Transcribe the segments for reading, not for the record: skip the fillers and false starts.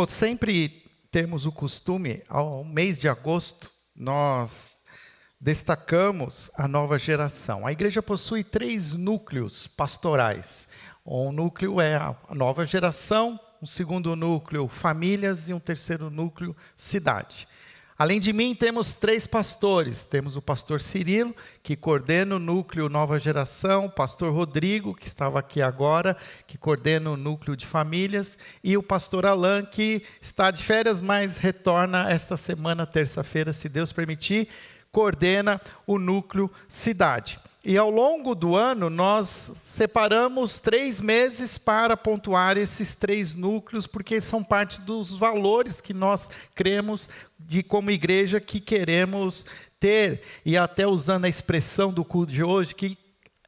Sempre temos o costume, ao mês de agosto, nós destacamos a nova geração. A igreja possui 3 núcleos pastorais. Um núcleo é a nova geração, um segundo núcleo, famílias, e um terceiro núcleo, cidade. Além de mim, temos 3 pastores. Temos o pastor Cirilo, que coordena o núcleo Nova Geração, o pastor Rodrigo, que estava aqui agora, que coordena o núcleo de famílias, e o pastor Alan, que está de férias, mas retorna esta semana, terça-feira, se Deus permitir, coordena o núcleo cidade. E ao longo do ano, nós separamos 3 meses para pontuar esses 3 núcleos, porque são parte dos valores que nós cremos de como igreja que queremos ter, e até usando a expressão do culto de hoje, que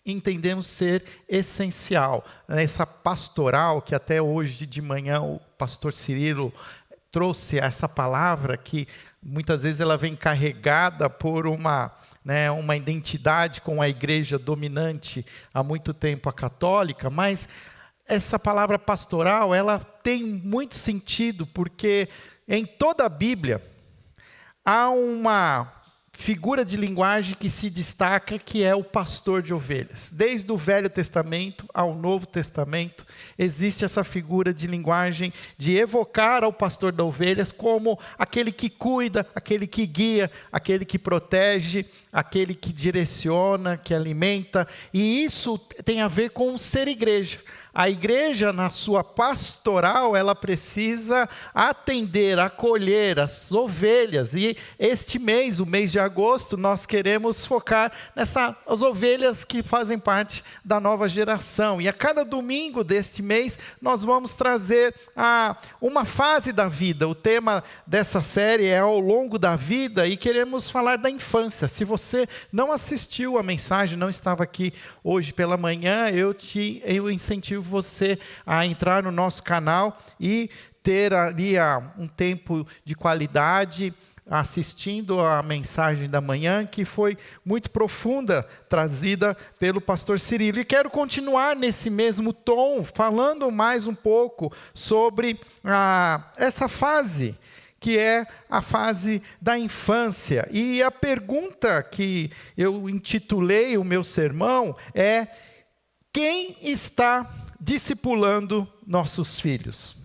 entendemos ser essencial. Essa pastoral, que até hoje de manhã o pastor Cirilo trouxe essa palavra, que muitas vezes ela vem carregada por uma identidade com a igreja dominante há muito tempo, a católica, mas essa palavra pastoral, ela tem muito sentido, porque em toda a Bíblia há uma figura de linguagem que se destaca, que é o pastor de ovelhas. Desde o Velho Testamento ao Novo Testamento, existe essa figura de linguagem de evocar ao pastor das ovelhas como aquele que cuida, aquele que guia, aquele que protege, aquele que direciona, que alimenta. E isso tem a ver com ser igreja. A igreja, na sua pastoral, ela precisa atender, acolher as ovelhas. E este mês, o mês de agosto, nós queremos focar nessas ovelhas que fazem parte da nova geração. E a cada domingo deste mês, nós vamos trazer uma fase da vida. O tema dessa série é ao longo da vida, e queremos falar da infância. Se você não assistiu a mensagem, não estava aqui hoje pela manhã, eu incentivo você a entrar no nosso canal e ter ali um tempo de qualidade assistindo a mensagem da manhã, que foi muito profunda, trazida pelo pastor Cirilo. E quero continuar nesse mesmo tom, falando mais um pouco sobre essa fase, que é a fase da infância. E a pergunta que eu intitulei o meu sermão é: quem está discipulando nossos filhos?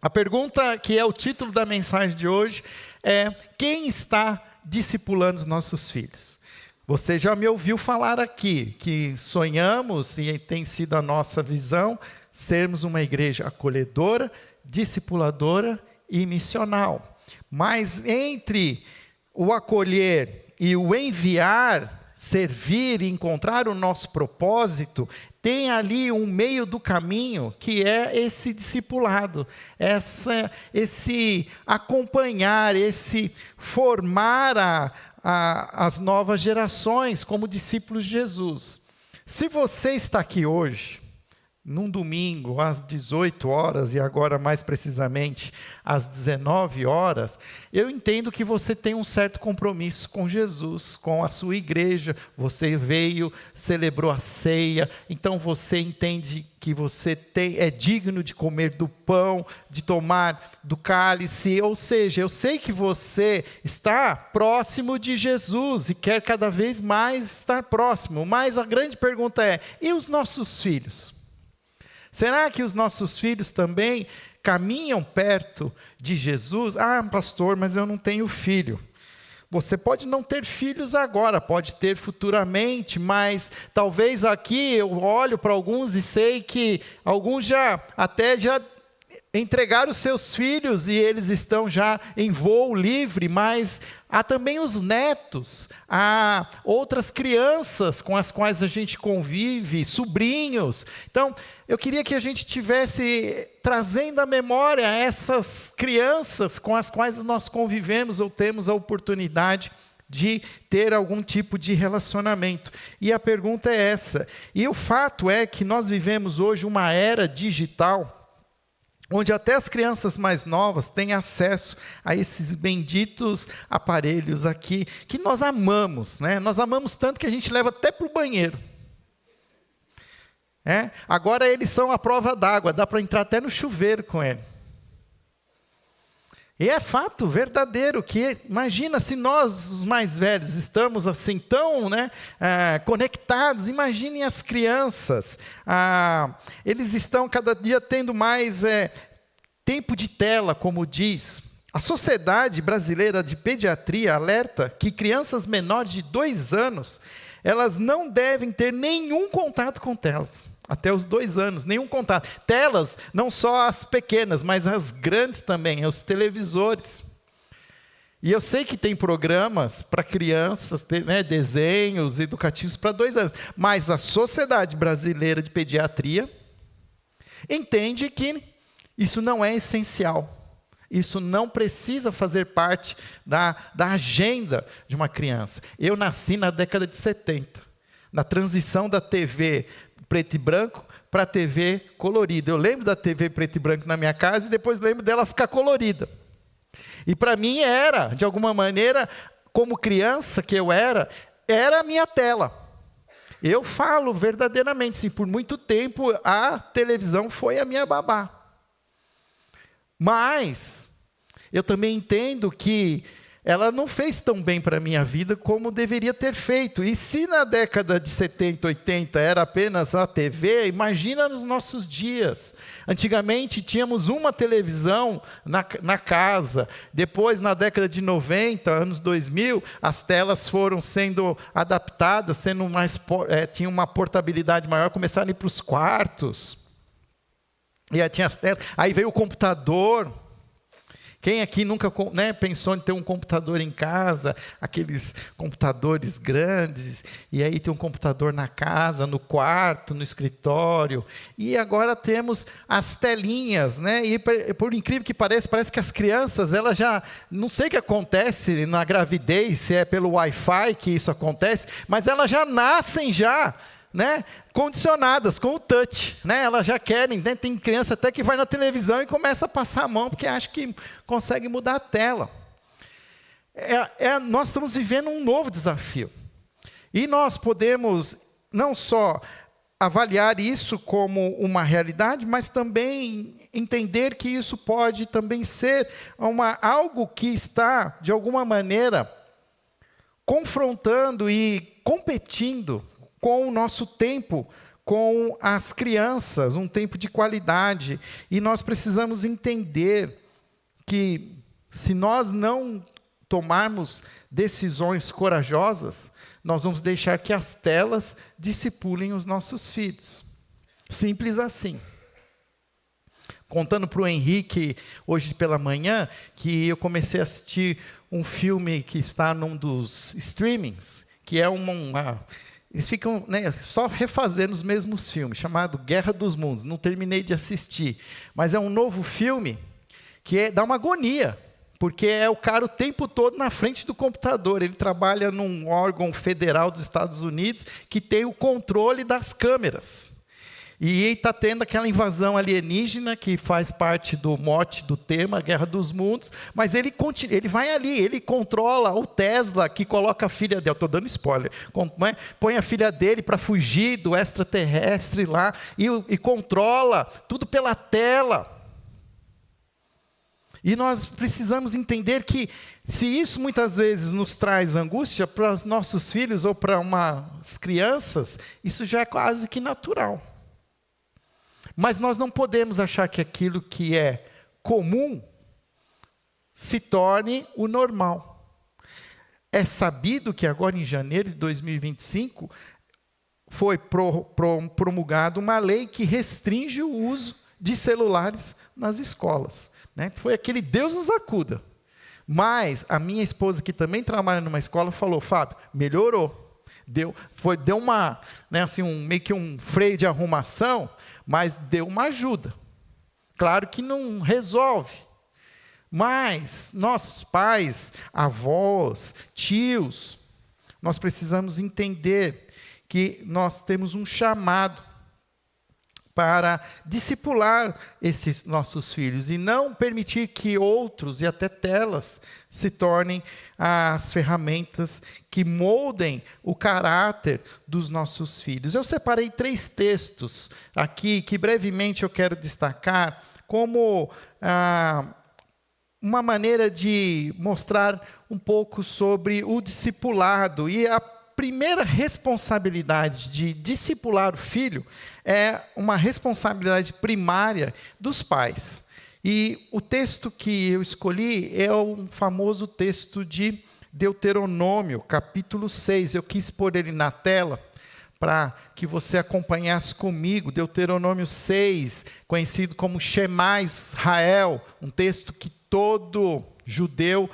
A pergunta que é o título da mensagem de hoje é: quem está discipulando os nossos filhos? Você já me ouviu falar aqui que sonhamos, e tem sido a nossa visão, sermos uma igreja acolhedora, discipuladora e missional. Mas entre o acolher e o enviar, servir e encontrar o nosso propósito, tem ali um meio do caminho, que é esse discipulado, esse acompanhar, esse formar as novas gerações como discípulos de Jesus. Se você está aqui hoje, num domingo, às 18 horas, e agora mais precisamente às 19 horas, eu entendo que você tem um certo compromisso com Jesus, com a sua igreja. Você veio, celebrou a ceia, então você entende que você é digno de comer do pão, de tomar do cálice. Ou seja, eu sei que você está próximo de Jesus e quer cada vez mais estar próximo. Mas a grande pergunta é: e os nossos filhos? Será que os nossos filhos também caminham perto de Jesus? Ah, pastor, mas eu não tenho filho. Você pode não ter filhos agora, pode ter futuramente, mas talvez aqui eu olho para alguns e sei que alguns já entregaram os seus filhos e eles estão já em voo livre, mas há também os netos, há outras crianças com as quais a gente convive, sobrinhos. Então, eu queria que a gente tivesse trazendo à memória essas crianças com as quais nós convivemos ou temos a oportunidade de ter algum tipo de relacionamento. E a pergunta é essa. E o fato é que nós vivemos hoje uma era digital, onde até as crianças mais novas têm acesso a esses benditos aparelhos aqui, que nós amamos, né? Nós amamos tanto que a gente leva até para o banheiro. Agora eles são a prova d'água, dá para entrar até no chuveiro com ele. E é fato verdadeiro que, imagina se nós, os mais velhos, estamos assim tão conectados, imaginem as crianças. Eles estão cada dia tendo mais tempo de tela, como diz. A Sociedade Brasileira de Pediatria alerta que crianças menores de 2 anos, elas não devem ter nenhum contato com telas. Até os 2 anos, nenhum contato. Telas, não só as pequenas, mas as grandes também, os televisores. E eu sei que tem programas para crianças, desenhos educativos para 2 anos. Mas a Sociedade Brasileira de Pediatria entende que isso não é essencial. Isso não precisa fazer parte da agenda de uma criança. Eu nasci na década de 70, na transição da TV preto e branco para a TV colorida. Eu lembro da TV preto e branco na minha casa e depois lembro dela ficar colorida. E para mim era, de alguma maneira, como criança que eu era a minha tela. Eu falo verdadeiramente, sim, por muito tempo a televisão foi a minha babá. Mas eu também entendo que ela não fez tão bem para a minha vida como deveria ter feito. E se na década de 70, 80 era apenas a TV, imagina nos nossos dias. Antigamente tínhamos uma televisão na casa. Depois, na década de 90, anos 2000, as telas foram sendo adaptadas, tinha uma portabilidade maior, começaram a ir para os quartos. E aí tinha as telas. Aí veio o computador. Quem aqui nunca pensou em ter um computador em casa, aqueles computadores grandes, e aí tem um computador na casa, no quarto, no escritório, e agora temos as telinhas, e por incrível que pareça, parece que as crianças, elas já, não sei o que acontece na gravidez, se é pelo Wi-Fi que isso acontece, mas elas já nascem condicionadas com o touch, elas já querem, tem criança até que vai na televisão e começa a passar a mão, porque acha que consegue mudar a tela. Nós estamos vivendo um novo desafio, e nós podemos não só avaliar isso como uma realidade, mas também entender que isso pode também ser algo que está, de alguma maneira, confrontando e competindo com o nosso tempo, com as crianças, um tempo de qualidade. E nós precisamos entender que, se nós não tomarmos decisões corajosas, nós vamos deixar que as telas discipulem os nossos filhos. Simples assim. Contando para o Henrique, hoje pela manhã, que eu comecei a assistir um filme que está num dos streamings, que é eles ficam só refazendo os mesmos filmes, chamado Guerra dos Mundos. Não terminei de assistir, mas é um novo filme que dá uma agonia, porque é o cara o tempo todo na frente do computador. Ele trabalha num órgão federal dos Estados Unidos que tem o controle das câmeras. E está tendo aquela invasão alienígena que faz parte do mote do tema, Guerra dos Mundos, mas ele vai ali, ele controla o Tesla, que coloca a filha dele, estou dando spoiler, põe a filha dele para fugir do extraterrestre lá, e controla tudo pela tela. E nós precisamos entender que, se isso muitas vezes nos traz angústia para os nossos filhos ou para umas crianças, isso já é quase que natural. Mas nós não podemos achar que aquilo que é comum se torne o normal. É sabido que agora em janeiro de 2025 foi promulgada uma lei que restringe o uso de celulares nas escolas. Foi aquele Deus nos acuda. Mas a minha esposa, que também trabalha numa escola, falou: Fábio, melhorou. Deu meio que um freio de arrumação, mas deu uma ajuda. Claro que não resolve, mas nós, pais, avós, tios, nós precisamos entender que nós temos um chamado para discipular esses nossos filhos e não permitir que outros, e até telas, se tornem as ferramentas que moldem o caráter dos nossos filhos. Eu separei 3 textos aqui que brevemente eu quero destacar como uma maneira de mostrar um pouco sobre o discipulado. E a primeira responsabilidade de discipular o filho é uma responsabilidade primária dos pais. E o texto que eu escolhi é o famoso texto de Deuteronômio, capítulo 6. Eu quis pôr ele na tela para que você acompanhasse comigo. Deuteronômio 6, conhecido como Shema Israel, um texto que todo judeu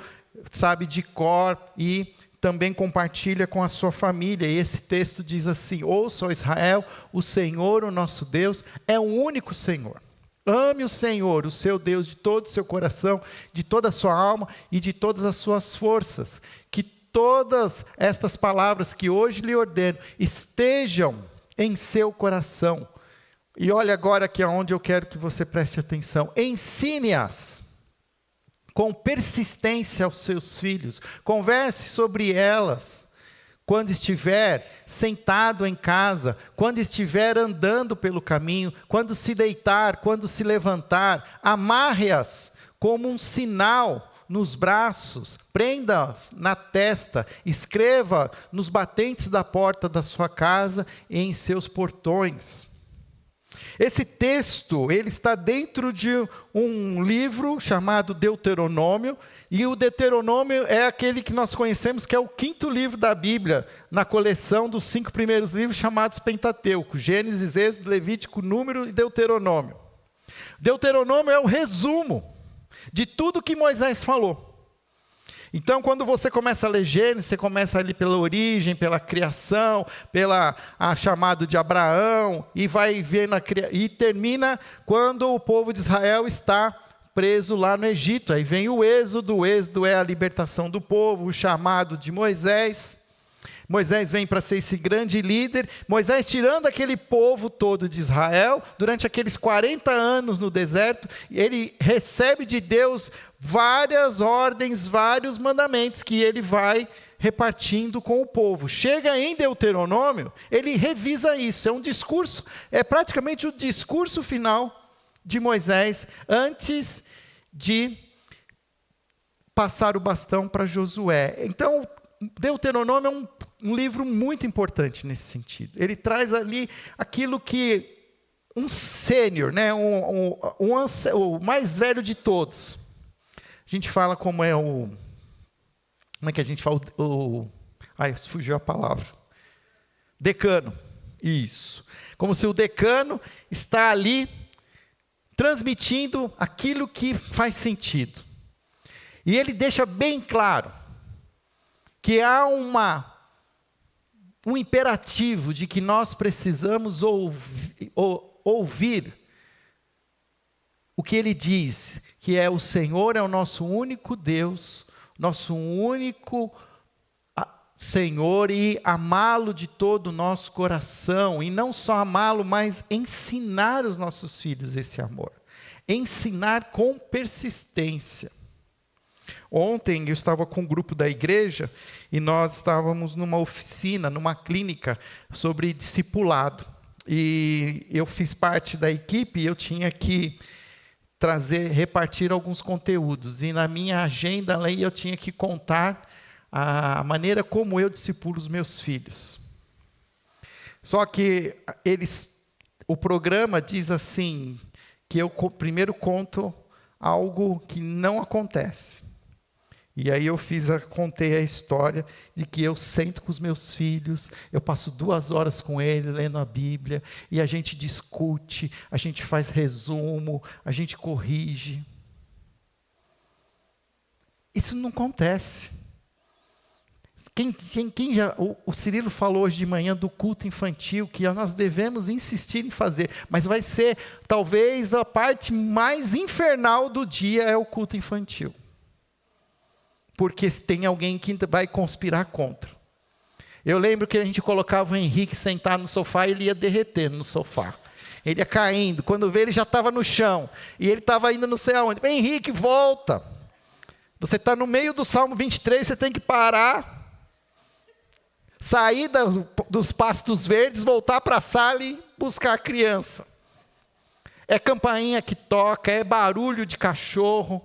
sabe de cor e também compartilha com a sua família. E esse texto diz assim: ouça, ó Israel, o Senhor, o nosso Deus, é o único Senhor. Ame o Senhor, o seu Deus, de todo o seu coração, de toda a sua alma e de todas as suas forças. Que todas estas palavras que hoje lhe ordeno estejam em seu coração. E olha agora que é onde eu quero que você preste atenção. Ensine-as com persistência aos seus filhos. Converse sobre elas quando estiver sentado em casa, quando estiver andando pelo caminho, quando se deitar, quando se levantar. Amarre-as como um sinal nos braços, prenda-as na testa, escreva nos batentes da porta da sua casa e em seus portões. Esse texto, ele está dentro de um livro chamado Deuteronômio, e o Deuteronômio é aquele que nós conhecemos que é o 5º livro da Bíblia, na coleção dos 5 primeiros livros chamados Pentateuco: Gênesis, Êxodo, Levítico, Número e Deuteronômio. Deuteronômio é o resumo de tudo que Moisés falou. Então, quando você começa a ler Gênesis, você começa ali pela origem, pela criação, pela chamado de Abraão, e vai vendo e termina quando o povo de Israel está preso lá no Egito. Aí vem o êxodo é a libertação do povo, o chamado de Moisés. Moisés vem para ser esse grande líder. Moisés tirando aquele povo todo de Israel, durante aqueles 40 anos no deserto, ele recebe de Deus várias ordens, vários mandamentos que ele vai repartindo com o povo. Chega em Deuteronômio, ele revisa isso. É um discurso, é praticamente o discurso final de Moisés, antes de passar o bastão para Josué. Então, Deuteronômio é um livro muito importante nesse sentido. Ele traz ali aquilo que um sênior, né, o mais velho de todos. A gente fala como é que a gente fala? Ai, fugiu a palavra. Decano. Isso. Como se o decano está ali transmitindo aquilo que faz sentido. E ele deixa bem claro que há um imperativo de que nós precisamos ouvir o que ele diz, que é: o Senhor é o nosso único Deus, nosso único Senhor, e amá-lo de todo o nosso coração, e não só amá-lo, mas ensinar os nossos filhos esse amor, ensinar com persistência. Ontem eu estava com um grupo da igreja e nós estávamos numa oficina, numa clínica sobre discipulado. E eu fiz parte da equipe e eu tinha que repartir alguns conteúdos. E na minha agenda ali eu tinha que contar a maneira como eu discipulo os meus filhos. Só que o programa diz assim, que eu primeiro conto algo que não acontece. E aí eu contei a história de que eu sento com os meus filhos, eu passo 2 horas com eles lendo a Bíblia, e a gente discute, a gente faz resumo, a gente corrige. Isso não acontece. O Cirilo falou hoje de manhã do culto infantil, que nós devemos insistir em fazer, mas vai ser talvez a parte mais infernal do dia é o culto infantil. Porque tem alguém que vai conspirar contra. Eu lembro que a gente colocava o Henrique sentar no sofá e ele ia derretendo no sofá. Ele ia caindo, quando veio ele já estava no chão, e ele estava indo não sei aonde. Henrique, volta! Você está no meio do Salmo 23, você tem que parar, sair dos pastos verdes, voltar para a sala e buscar a criança. É campainha que toca, é barulho de cachorro.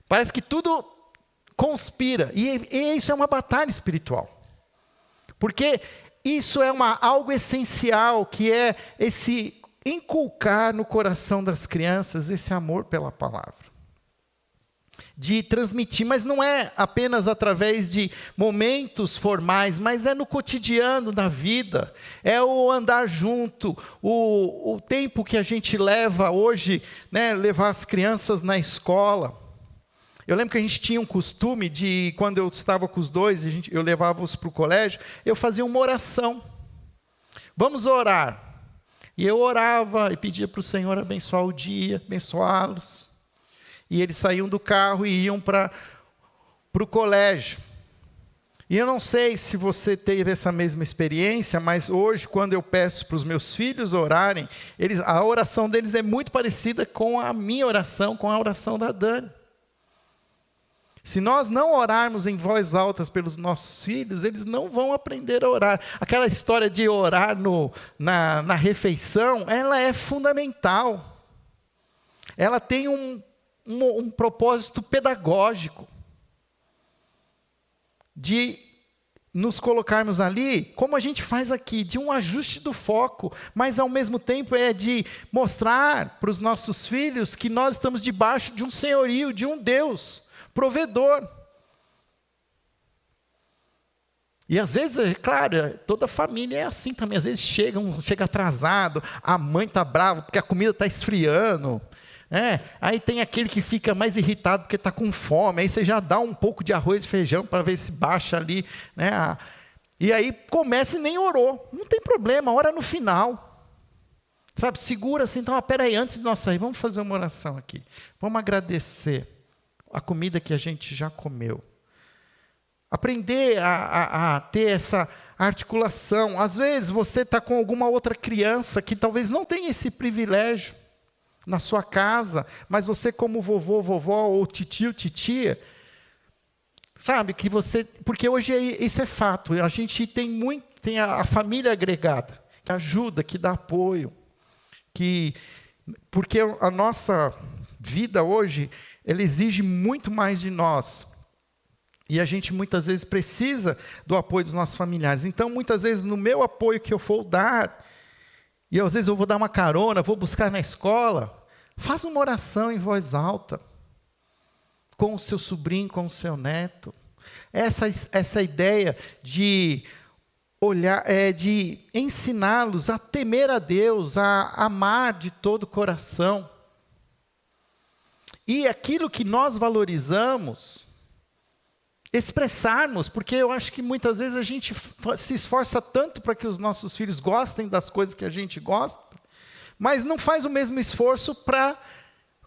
Parece que tudo conspira. E isso é uma batalha espiritual. Porque isso é algo essencial, que é esse inculcar no coração das crianças esse amor pela palavra. De transmitir, mas não é apenas através de momentos formais, mas é no cotidiano da vida, é o andar junto, o tempo que a gente leva hoje, né, levar as crianças na escola. Eu lembro que a gente tinha um costume de, quando eu estava com os dois, eu levava-os para o colégio, eu fazia uma oração. Vamos orar. E eu orava e pedia para o Senhor abençoar o dia, abençoá-los. E eles saíam do carro e iam para o colégio. E eu não sei se você teve essa mesma experiência, mas hoje, quando eu peço para os meus filhos orarem, a oração deles é muito parecida com a minha oração, com a oração da Dani. Se nós não orarmos em voz alta pelos nossos filhos, eles não vão aprender a orar. Aquela história de orar na refeição, ela é fundamental. Ela tem um propósito pedagógico. De nos colocarmos ali, como a gente faz aqui, de um ajuste do foco, mas ao mesmo tempo é de mostrar para os nossos filhos que nós estamos debaixo de um senhorio, de um Deus provedor. E às vezes, é claro, toda família é assim também. Às vezes chega atrasado, a mãe está brava porque a comida está esfriando. Aí tem aquele que fica mais irritado porque está com fome. Aí você já dá um pouco de arroz e feijão para ver se baixa ali. E aí começa e nem orou. Não tem problema, ora no final. Sabe, segura assim. Então, peraí, antes de nós sair, vamos fazer uma oração aqui. Vamos agradecer a comida que a gente já comeu. Aprender a ter essa articulação. Às vezes você está com alguma outra criança que talvez não tenha esse privilégio na sua casa, mas você como vovô, vovó, ou titio, titia, sabe que você... Porque hoje isso é fato, a gente tem a família agregada, que ajuda, que dá apoio, porque a nossa vida hoje, ela exige muito mais de nós. E a gente muitas vezes precisa do apoio dos nossos familiares. Então, muitas vezes, no meu apoio que eu for dar, e às vezes eu vou dar uma carona, vou buscar na escola, faz uma oração em voz alta, com o seu sobrinho, com o seu neto. Essa ideia de olhar, de ensiná-los a temer a Deus, a amar de todo o coração. E aquilo que nós valorizamos, expressarmos, porque eu acho que muitas vezes a gente se esforça tanto para que os nossos filhos gostem das coisas que a gente gosta, mas não faz o mesmo esforço para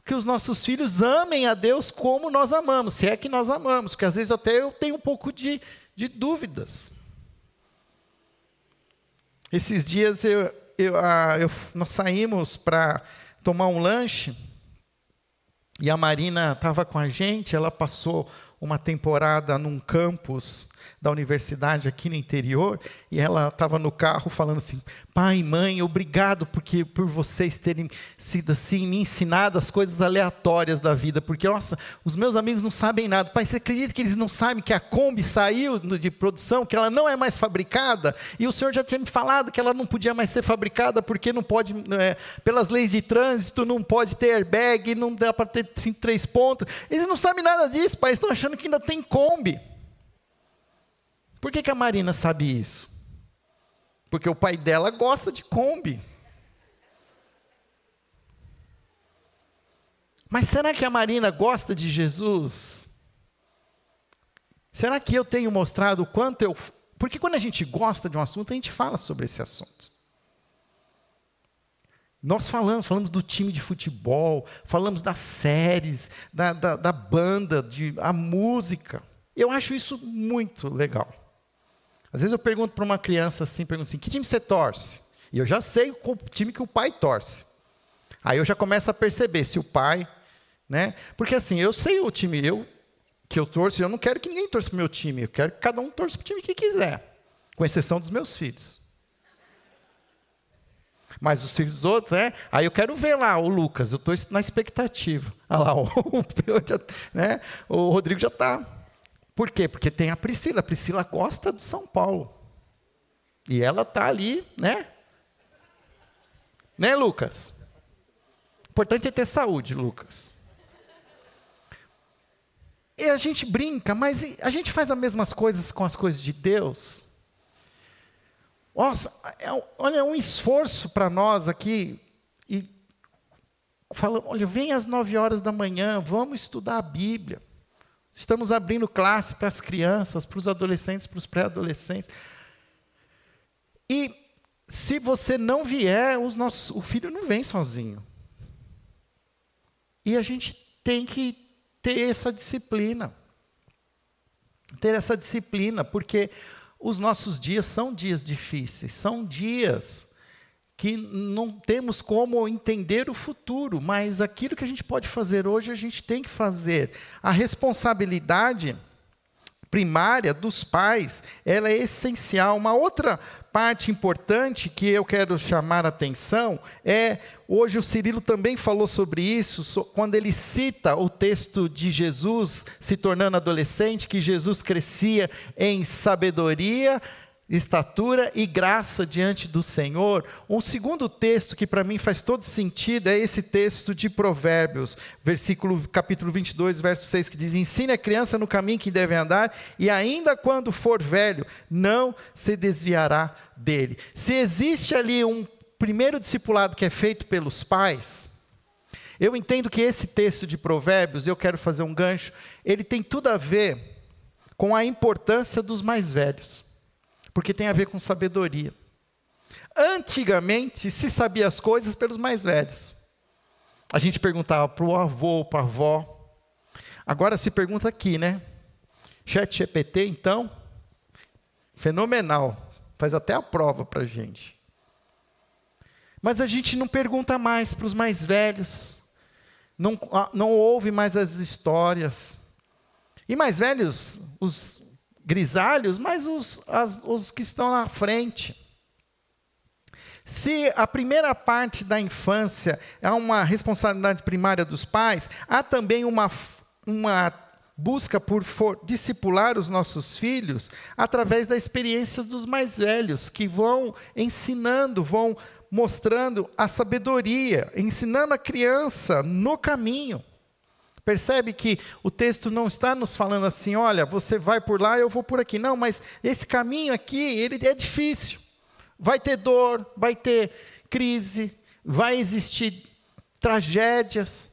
que os nossos filhos amem a Deus como nós amamos, se é que nós amamos, porque às vezes até eu tenho um pouco de dúvidas. Esses dias nós saímos para tomar um lanche, e a Marina estava com a gente, ela passou uma temporada num campus da universidade aqui no interior, e ela estava no carro falando assim, pai, mãe, obrigado por vocês terem sido assim, me ensinado as coisas aleatórias da vida, porque, nossa, os meus amigos não sabem nada. Pai, você acredita que eles não sabem que a Kombi saiu de produção, que ela não é mais fabricada, e o senhor já tinha me falado que ela não podia mais ser fabricada, porque não pode, pelas leis de trânsito, não pode ter airbag, não dá para ter 3 pontas. Eles não sabem nada disso, pai, estão achando que ainda tem Kombi. Por que a Marina sabe isso? Porque o pai dela gosta de Kombi. Mas será que a Marina gosta de Jesus? Será que eu tenho mostrado o quanto eu... Porque quando a gente gosta de um assunto, a gente fala sobre esse assunto. Nós falamos do time de futebol, falamos das séries, da banda, a música. Eu acho isso muito legal. Às vezes eu pergunto para uma criança assim, que time você torce? E eu já sei o time que o pai torce. Aí eu já começo a perceber se o pai, Porque assim, eu sei o time que eu torço, e eu não quero que ninguém torça para o meu time, eu quero que cada um torça para o time que quiser, com exceção dos meus filhos. Mas os outros, né? Aí eu quero ver lá o Lucas, eu estou na expectativa. Olha lá, né? O Rodrigo já está. Por quê? Porque tem a Priscila gosta do São Paulo. E ela está ali, né? Né, Lucas? O importante é ter saúde, Lucas. E a gente brinca, mas a gente faz as mesmas coisas com as coisas de Deus. Nossa, olha, um esforço para nós aqui. E fala, olha, vem às 9h da manhã, vamos estudar a Bíblia. Estamos abrindo classe para as crianças, para os adolescentes, para os pré-adolescentes. E se você não vier, o filho não vem sozinho. E a gente tem que ter essa disciplina. Porque os nossos dias são dias difíceis, são dias que não temos como entender o futuro, mas aquilo que a gente pode fazer hoje, a gente tem que fazer. A responsabilidade primária dos pais, ela é essencial. Uma outra parte importante que eu quero chamar a atenção hoje o Cirilo também falou sobre isso, quando ele cita o texto de Jesus se tornando adolescente, que Jesus crescia em sabedoria, estatura e graça diante do Senhor. Um segundo texto que para mim faz todo sentido é esse texto de Provérbios, capítulo 22, verso 6, que diz: ensine a criança no caminho que deve andar, e ainda quando for velho, não se desviará dele. Se existe ali um primeiro discipulado que é feito pelos pais, eu entendo que esse texto de Provérbios, eu quero fazer um gancho, ele tem tudo a ver com a importância dos mais velhos. Porque tem a ver com sabedoria. Antigamente, se sabia as coisas pelos mais velhos. A gente perguntava para o avô, para a avó. Agora se pergunta aqui, né? ChatGPT, então, fenomenal. Faz até a prova para a gente. Mas a gente não pergunta mais para os mais velhos. Não ouve mais as histórias. E mais velhos, os grisalhos, mas os que estão na frente. Se a primeira parte da infância é uma responsabilidade primária dos pais, há também uma busca por discipular os nossos filhos através da experiência dos mais velhos, que vão ensinando, vão mostrando a sabedoria, ensinando a criança no caminho. Percebe que o texto não está nos falando assim, olha, você vai por lá, eu vou por aqui. Não, mas esse caminho aqui, ele é difícil. Vai ter dor, vai ter crise, vai existir tragédias.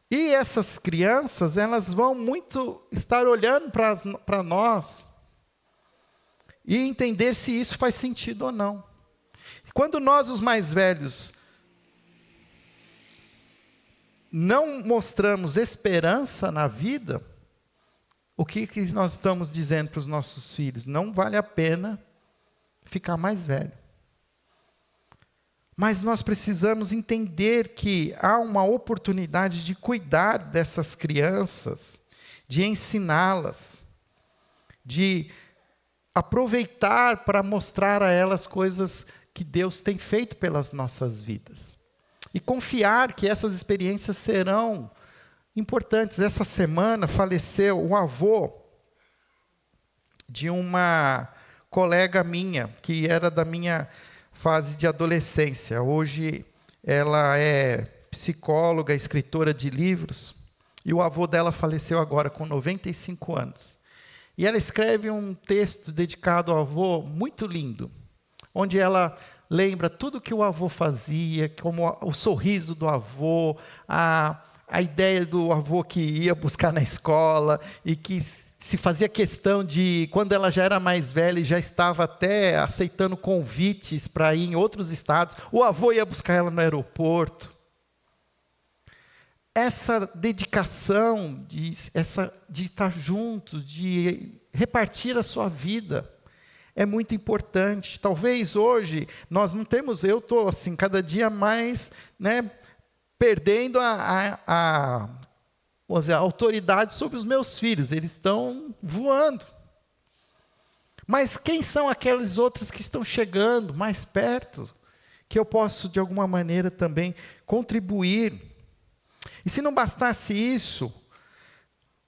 E essas crianças, elas vão muito estar olhando para nós e entender se isso faz sentido ou não. Quando nós, os mais velhos, não mostramos esperança na vida, o que nós estamos dizendo para os nossos filhos? Não vale a pena ficar mais velho. Mas nós precisamos entender que há uma oportunidade de cuidar dessas crianças, de ensiná-las, de aproveitar para mostrar a elas coisas que Deus tem feito pelas nossas vidas. E confiar que essas experiências serão importantes. Essa semana faleceu o avô de uma colega minha, que era da minha fase de adolescência. Hoje ela é psicóloga, escritora de livros, e o avô dela faleceu agora com 95 anos. E ela escreve um texto dedicado ao avô muito lindo, onde ela lembra tudo que o avô fazia, como o sorriso do avô, a ideia do avô que ia buscar na escola e que se fazia questão de, quando ela já era mais velha e já estava até aceitando convites para ir em outros estados, o avô ia buscar ela no aeroporto. Essa dedicação de estar juntos, de repartir a sua vida, é muito importante. Talvez hoje nós não temos, eu estou assim, cada dia mais, perdendo a autoridade sobre os meus filhos. Eles estão voando. Mas quem são aqueles outros que estão chegando mais perto? que eu posso, de alguma maneira, também contribuir. E se não bastasse isso,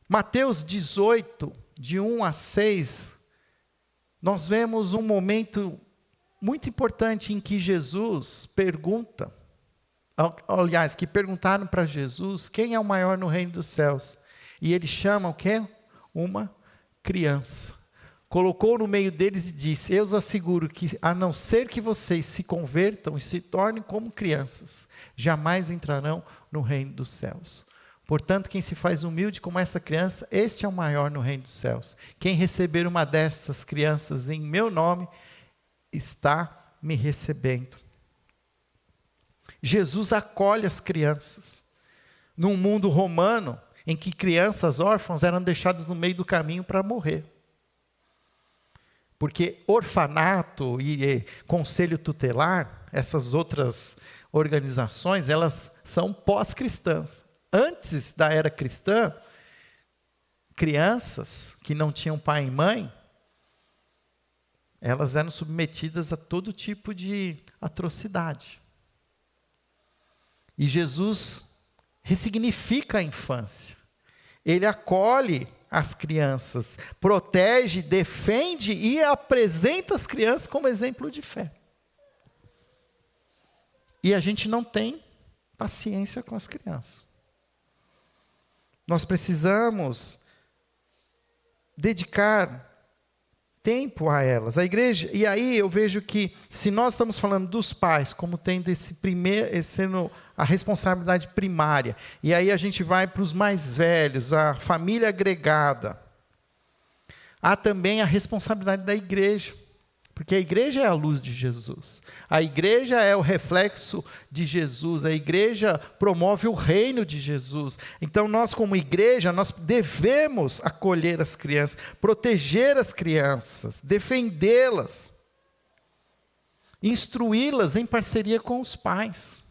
Mateus 18, de 1 a 6, nós vemos um momento muito importante em que Jesus pergunta, aliás, que perguntaram para Jesus, quem é o maior no reino dos céus? E ele chama o quê? Uma criança. Colocou no meio deles e disse, eu os asseguro que, a não ser que vocês se convertam e se tornem como crianças, jamais entrarão no reino dos céus. Portanto, quem se faz humilde como esta criança, este é o maior no reino dos céus. Quem receber uma destas crianças em meu nome, está me recebendo. Jesus acolhe as crianças. Num mundo romano, em que crianças órfãs eram deixadas no meio do caminho para morrer. Porque orfanato e conselho tutelar, essas outras organizações, elas são pós-cristãs. Antes da era cristã, crianças que não tinham pai e mãe, elas eram submetidas a todo tipo de atrocidade. E Jesus ressignifica a infância. Ele acolhe as crianças, protege, defende e apresenta as crianças como exemplo de fé. E a gente não tem paciência com as crianças. Nós precisamos dedicar tempo a elas. A igreja, e aí eu vejo que se nós estamos falando dos pais, como tendo sendo a responsabilidade primária, e aí a gente vai para os mais velhos, a família agregada, há também a responsabilidade da igreja, porque a igreja é a luz de Jesus, a igreja é o reflexo de Jesus, a igreja promove o reino de Jesus. Então nós como igreja, nós devemos acolher as crianças, proteger as crianças, defendê-las, instruí-las em parceria com os pais.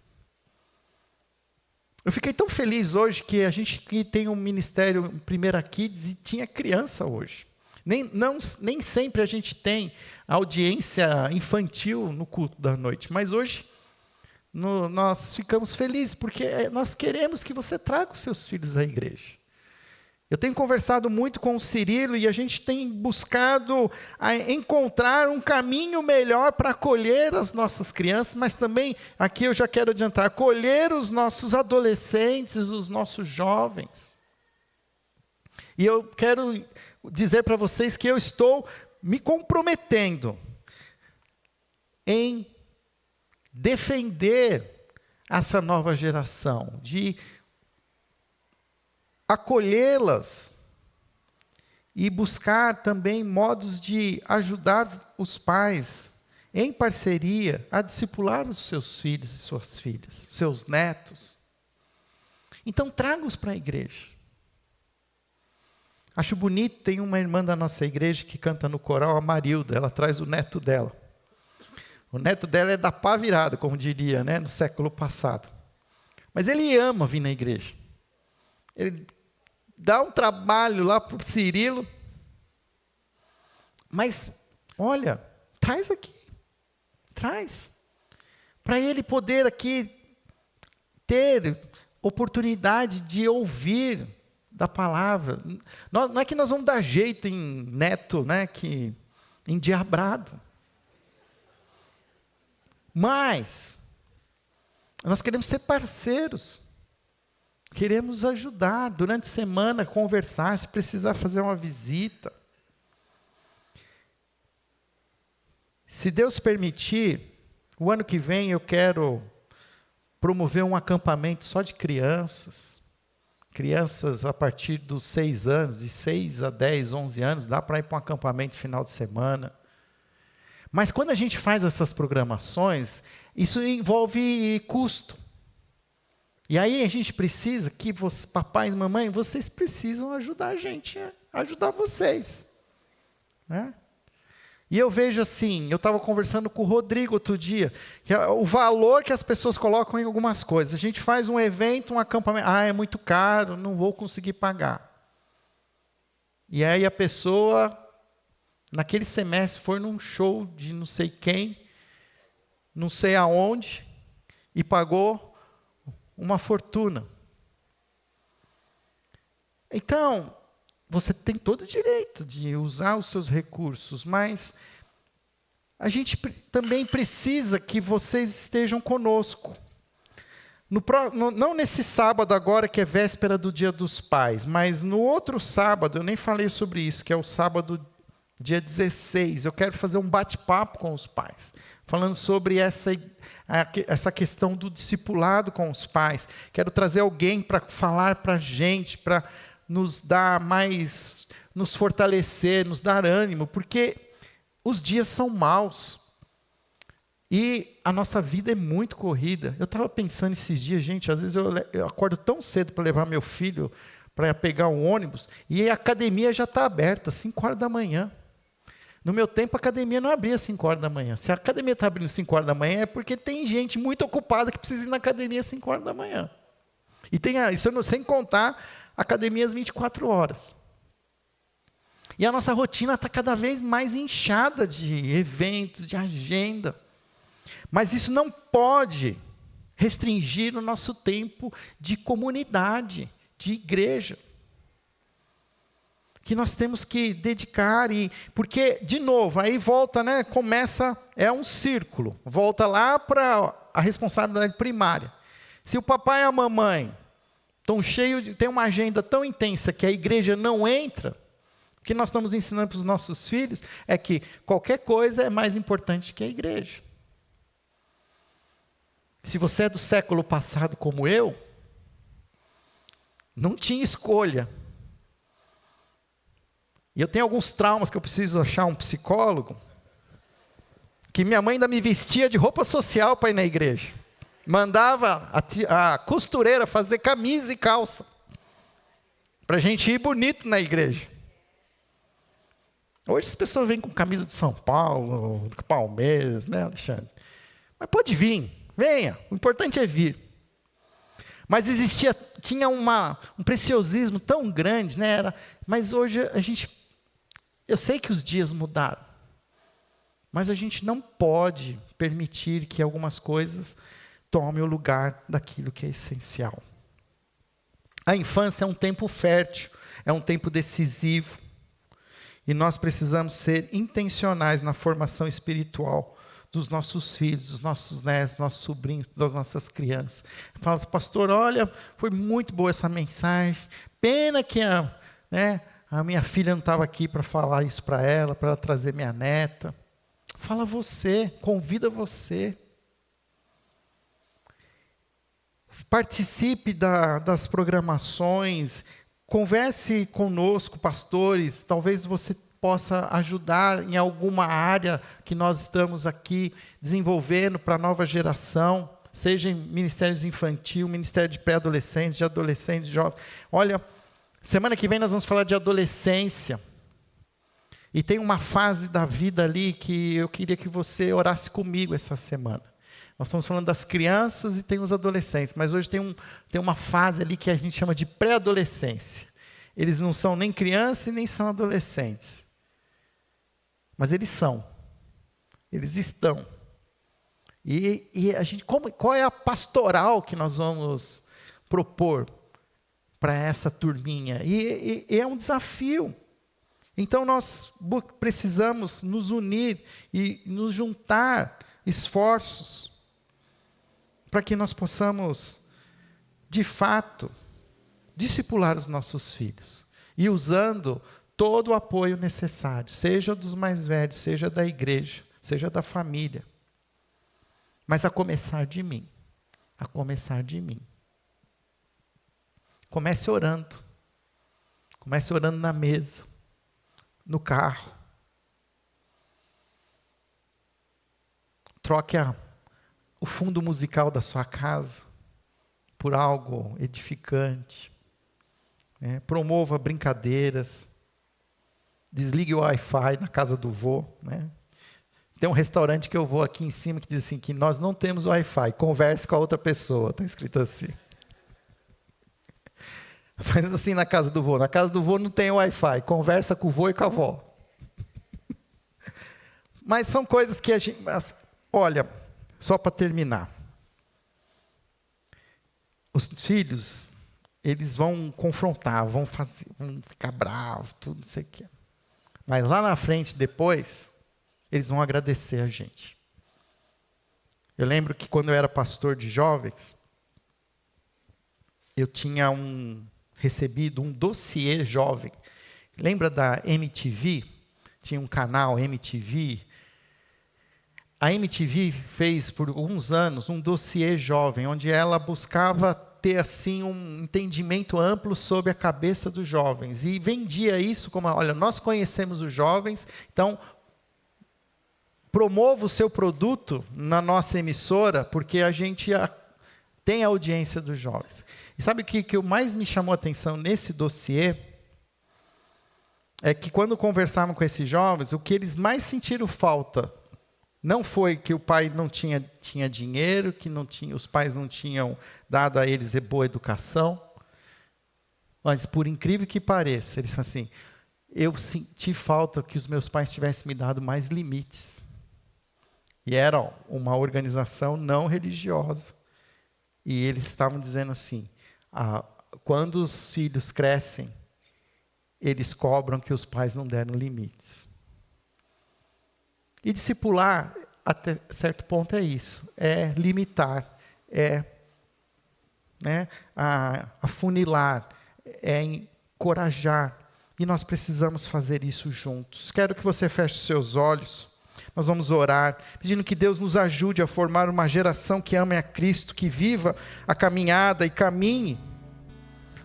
Eu fiquei tão feliz hoje que a gente tem um ministério Primeira Kids e tinha criança hoje. Nem sempre a gente tem audiência infantil no culto da noite, mas hoje nós ficamos felizes, porque nós queremos que você traga os seus filhos à igreja. Eu tenho conversado muito com o Cirilo e a gente tem buscado encontrar um caminho melhor para acolher as nossas crianças, mas também, aqui eu já quero adiantar, acolher os nossos adolescentes, os nossos jovens. E eu quero dizer para vocês que eu estou me comprometendo em defender essa nova geração, de acolhê-las e buscar também modos de ajudar os pais, em parceria, a discipular os seus filhos e suas filhas, seus netos. Então, traga-os para a igreja. Acho bonito, tem uma irmã da nossa igreja que canta no coral, a Marilda, ela traz o neto dela. O neto dela é da pá virada, como diria, né, no século passado. Mas ele ama vir na igreja. Ele dá um trabalho lá para o Cirilo. Mas, olha, traz aqui. Traz. Para ele poder aqui ter oportunidade de ouvir da palavra. Não é que nós vamos dar jeito em neto, né, que endiabrado. Mas nós queremos ser parceiros. Queremos ajudar durante a semana, conversar, se precisar fazer uma visita. Se Deus permitir, o ano que vem eu quero promover um acampamento só de crianças. Crianças a partir dos 6 anos, de 6 a 10, 11 anos, dá para ir para um acampamento final de semana. Mas quando a gente faz essas programações, isso envolve custo. E aí a gente precisa que papai e mamãe, vocês precisam ajudar a gente, ajudar vocês. Né? E eu vejo assim, eu estava conversando com o Rodrigo outro dia, que o valor que as pessoas colocam em algumas coisas. A gente faz um evento, um acampamento, é muito caro, não vou conseguir pagar. E aí a pessoa, naquele semestre, foi num show de não sei quem, não sei aonde e pagou uma fortuna. Então, você tem todo o direito de usar os seus recursos, mas a gente também precisa que vocês estejam conosco. Não nesse sábado agora, que é véspera do Dia dos Pais, mas no outro sábado, eu nem falei sobre isso, que é o sábado, dia 16. Eu quero fazer um bate-papo com os pais, falando sobre essa questão do discipulado com os pais. Quero trazer alguém para falar para a gente, para nos dar mais, nos fortalecer, nos dar ânimo, porque os dias são maus e a nossa vida é muito corrida. Eu estava pensando esses dias, gente, às vezes eu acordo tão cedo para levar meu filho para pegar um ônibus e a academia já está aberta, 5 horas da manhã. No meu tempo, a academia não abria 5 horas da manhã. Se a academia está abrindo 5 horas da manhã, é porque tem gente muito ocupada que precisa ir na academia às 5 horas da manhã. E isso sem contar academias 24 horas. E a nossa rotina está cada vez mais inchada de eventos, de agenda. Mas isso não pode restringir o nosso tempo de comunidade, de igreja. Que nós temos que dedicar, porque, de novo, aí volta, é um círculo. Volta lá para a responsabilidade primária. Se o papai e a mamãe tem uma agenda tão intensa que a igreja não entra, o que nós estamos ensinando para os nossos filhos é que qualquer coisa é mais importante que a igreja. Se você é do século passado como eu, não tinha escolha. E eu tenho alguns traumas que eu preciso achar um psicólogo, que minha mãe ainda me vestia de roupa social para ir na igreja. Mandava a costureira fazer camisa e calça, para a gente ir bonito na igreja. Hoje as pessoas vêm com camisa de São Paulo, do Palmeiras, né, Alexandre? Mas pode vir, venha, o importante é vir. Mas tinha um preciosismo tão grande, né? Mas hoje eu sei que os dias mudaram, mas a gente não pode permitir que algumas coisas tomem o lugar daquilo que é essencial. A infância é um tempo fértil, é um tempo decisivo, e nós precisamos ser intencionais na formação espiritual dos nossos filhos, dos nossos netos, dos nossos sobrinhos, das nossas crianças. Fala assim, pastor, olha, foi muito boa essa mensagem, pena que a minha filha não estava aqui para falar isso para ela trazer minha neta. Fala você, convida você. Participe das programações, converse conosco, pastores, talvez você possa ajudar em alguma área que nós estamos aqui desenvolvendo para a nova geração, seja em ministérios infantil, ministério de pré-adolescentes, de adolescentes, de jovens. Olha, semana que vem nós vamos falar de adolescência. E tem uma fase da vida ali que eu queria que você orasse comigo essa semana. Nós estamos falando das crianças e tem os adolescentes, mas hoje tem uma fase ali que a gente chama de pré-adolescência. Eles não são nem crianças e nem são adolescentes. Mas eles estão. E a gente, qual é a pastoral que nós vamos propor para essa turminha? E é um desafio. Então nós precisamos nos unir e nos juntar esforços para que nós possamos, de fato, discipular os nossos filhos e usando todo o apoio necessário, seja dos mais velhos, seja da igreja, seja da família, mas a começar de mim, Comece orando na mesa, no carro, troque o fundo musical da sua casa por algo edificante, promova brincadeiras, desligue o Wi-Fi na casa do vô, Tem um restaurante que eu vou aqui em cima que diz assim, que nós não temos Wi-Fi, converse com a outra pessoa, está escrito assim. Faz assim na casa do vô não tem Wi-Fi, conversa com o vô e com a avó. Mas são coisas que a gente, olha, Só para terminar. Os filhos, eles vão confrontar, vão ficar bravos, tudo, não sei o quê. Mas lá na frente, depois, eles vão agradecer a gente. Eu lembro que quando eu era pastor de jovens, eu tinha recebido um dossiê jovem. Lembra da MTV? Tinha um canal MTV. A MTV fez por alguns anos um dossiê jovem, onde ela buscava ter assim um entendimento amplo sobre a cabeça dos jovens. E vendia isso como, olha, nós conhecemos os jovens, então promova o seu produto na nossa emissora, porque a gente tem a audiência dos jovens. E sabe o que mais me chamou a atenção nesse dossiê? É que quando conversavam com esses jovens, o que eles mais sentiram falta não foi que o pai não tinha dinheiro, que os pais não tinham dado a eles boa educação, mas por incrível que pareça, eles falam assim, eu senti falta que os meus pais tivessem me dado mais limites. E era uma organização não religiosa. E eles estavam dizendo assim, quando os filhos crescem, eles cobram que os pais não deram limites. E discipular, até certo ponto, é isso. É limitar, é afunilar, é encorajar. E nós precisamos fazer isso juntos. Quero que você feche os seus olhos. Nós vamos orar, pedindo que Deus nos ajude a formar uma geração que ame a Cristo, que viva a caminhada e caminhe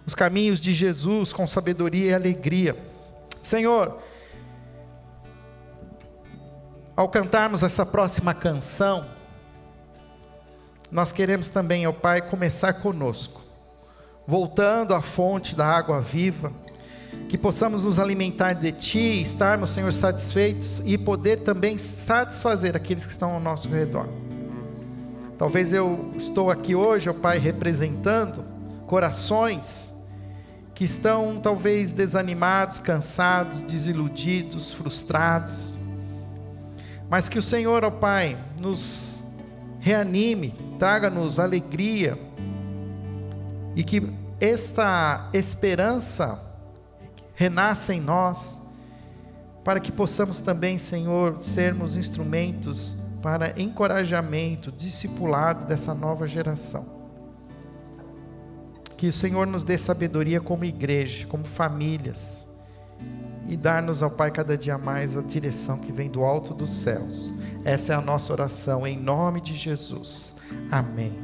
os caminhos de Jesus com sabedoria e alegria. Senhor, ao cantarmos essa próxima canção, nós queremos também, ó Pai, começar conosco, voltando à fonte da água viva, que possamos nos alimentar de Ti, estarmos, Senhor, satisfeitos e poder também satisfazer aqueles que estão ao nosso redor. Talvez eu estou aqui hoje, ó Pai, representando corações que estão talvez desanimados, cansados, desiludidos, frustrados, mas que o Senhor, ó Pai, nos reanime, traga-nos alegria, e que esta esperança renasça em nós, para que possamos também, Senhor, sermos instrumentos para encorajamento, discipulado dessa nova geração. Que o Senhor nos dê sabedoria como igreja, como famílias, e dar-nos, ao Pai, cada dia mais a direção que vem do alto dos céus. Essa é a nossa oração, em nome de Jesus. Amém.